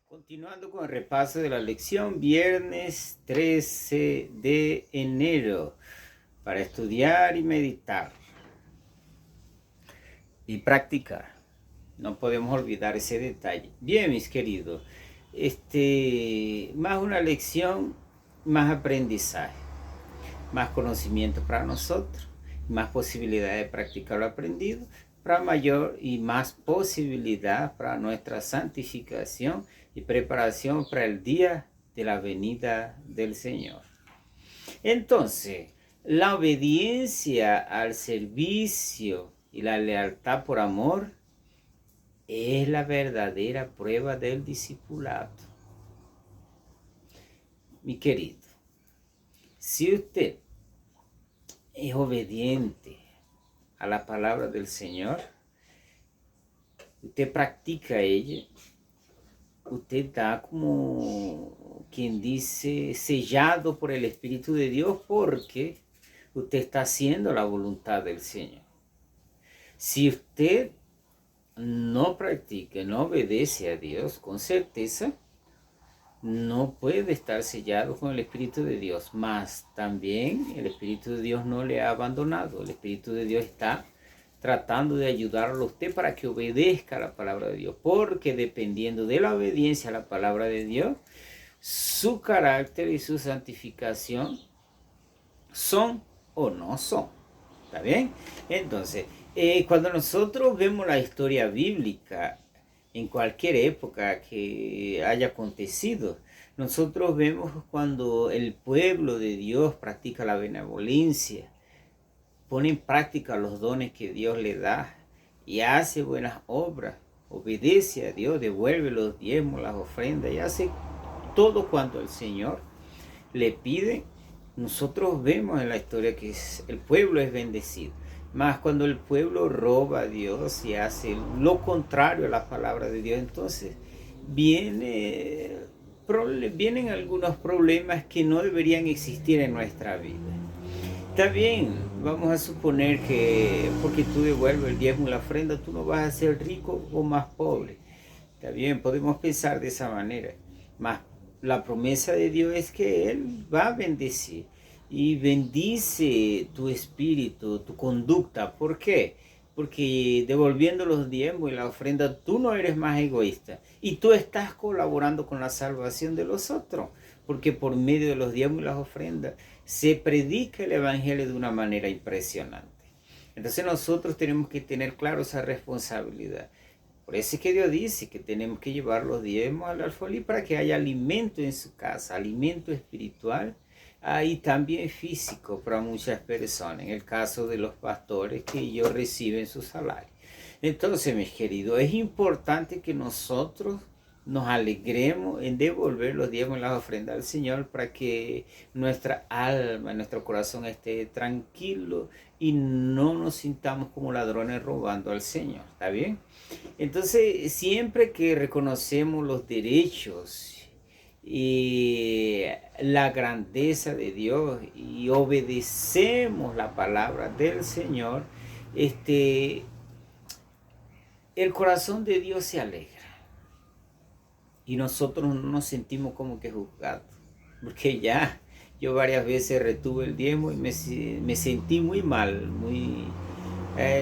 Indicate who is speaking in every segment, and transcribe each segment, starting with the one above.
Speaker 1: Continuando con el repaso de la lección, viernes 13 de enero, para estudiar y meditar y practicar. No podemos olvidar ese detalle. Bien, mis queridos, más una lección, más aprendizaje, más conocimiento para nosotros, más posibilidad de practicar lo aprendido, para mayor y más posibilidad para nuestra santificación y preparación para el día de la venida del Señor. Entonces, la obediencia al servicio y la lealtad por amor es la verdadera prueba del discipulado. Mi querido, si usted es obediente a la palabra del Señor, usted practica ella, usted está como quien dice sellado por el Espíritu de Dios porque usted está haciendo la voluntad del Señor. Si usted no practica, no obedece a Dios, con certeza no puede estar sellado con el Espíritu de Dios, mas también el Espíritu de Dios no le ha abandonado. El Espíritu de Dios está tratando de ayudarlo a usted para que obedezca a la palabra de Dios, porque dependiendo de la obediencia a la palabra de Dios, su carácter y su santificación son o no son. ¿Está bien? Entonces, cuando nosotros vemos la historia bíblica, en cualquier época que haya acontecido, nosotros vemos cuando el pueblo de Dios practica la benevolencia, pone en práctica los dones que Dios le da y hace buenas obras, obedece a Dios, devuelve los diezmos, las ofrendas y hace todo cuanto el Señor le pide. Nosotros vemos en la historia que el pueblo es bendecido. Más cuando el pueblo roba a Dios y hace lo contrario a la palabra de Dios, entonces vienen algunos problemas que no deberían existir en nuestra vida. Está bien, vamos a suponer que porque tú devuelves el diezmo y la ofrenda, tú no vas a ser rico o más pobre. Está bien, podemos pensar de esa manera. Más la promesa de Dios es que Él va a bendecir y bendice tu espíritu, tu conducta. ¿Por qué? Porque devolviendo los diezmos y la ofrenda, tú no eres más egoísta y tú estás colaborando con la salvación de los otros, porque por medio de los diezmos y las ofrendas se predica el evangelio de una manera impresionante. Entonces nosotros tenemos que tener claro esa responsabilidad. Por eso es que Dios dice que tenemos que llevar los diezmos al alfolí para que haya alimento en su casa, alimento espiritual y también físico para muchas personas, en el caso de los pastores que ellos reciben su salario. Entonces, mis queridos, es importante que nosotros nos alegremos en devolver los diezmos y las ofrendas al Señor para que nuestra alma, nuestro corazón esté tranquilo y no nos sintamos como ladrones robando al Señor. ¿Está bien? Entonces, siempre que reconocemos los derechos y la grandeza de Dios y obedecemos la palabra del Señor, el corazón de Dios se alegra y nosotros no nos sentimos como que juzgados, porque ya yo varias veces retuve el diezmo y me sentí muy mal,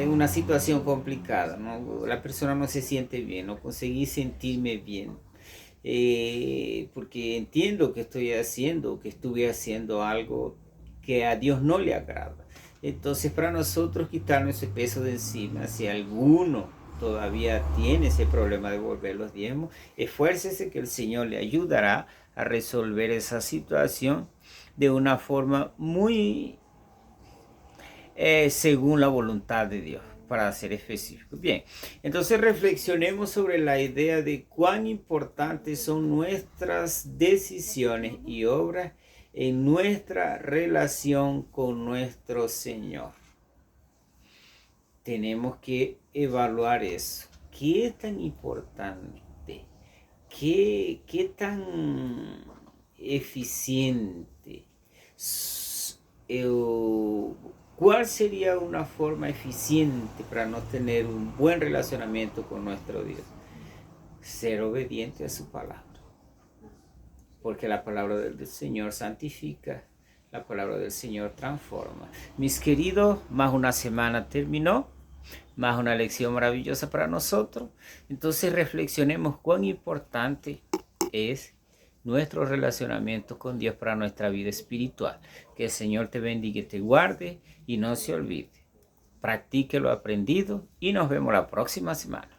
Speaker 1: una situación complicada, ¿no? La persona no se siente bien, no conseguí sentirme bien, porque entiendo que estuve haciendo algo que a Dios no le agrada. Entonces, para nosotros quitarnos ese peso de encima, si alguno todavía tiene ese problema de volver los diezmos, esfuércese que el Señor le ayudará a resolver esa situación de una forma muy según la voluntad de Dios, para ser específico. Bien, entonces reflexionemos sobre la idea de cuán importantes son nuestras decisiones y obras en nuestra relación con nuestro Señor. Tenemos que evaluar eso. ¿Qué es tan importante? ¿Qué tan eficiente? ¿Cuál sería una forma eficiente para no tener un buen relacionamiento con nuestro Dios? Ser obediente a su palabra. porque la palabra del Señor santifica, la palabra del Señor transforma. Mis queridos, más una semana terminó, más una lección maravillosa para nosotros. Entonces reflexionemos cuán importante es nuestro relacionamiento con Dios para nuestra vida espiritual. Que el Señor te bendiga y te guarde y no se olvide. Practique lo aprendido y nos vemos la próxima semana.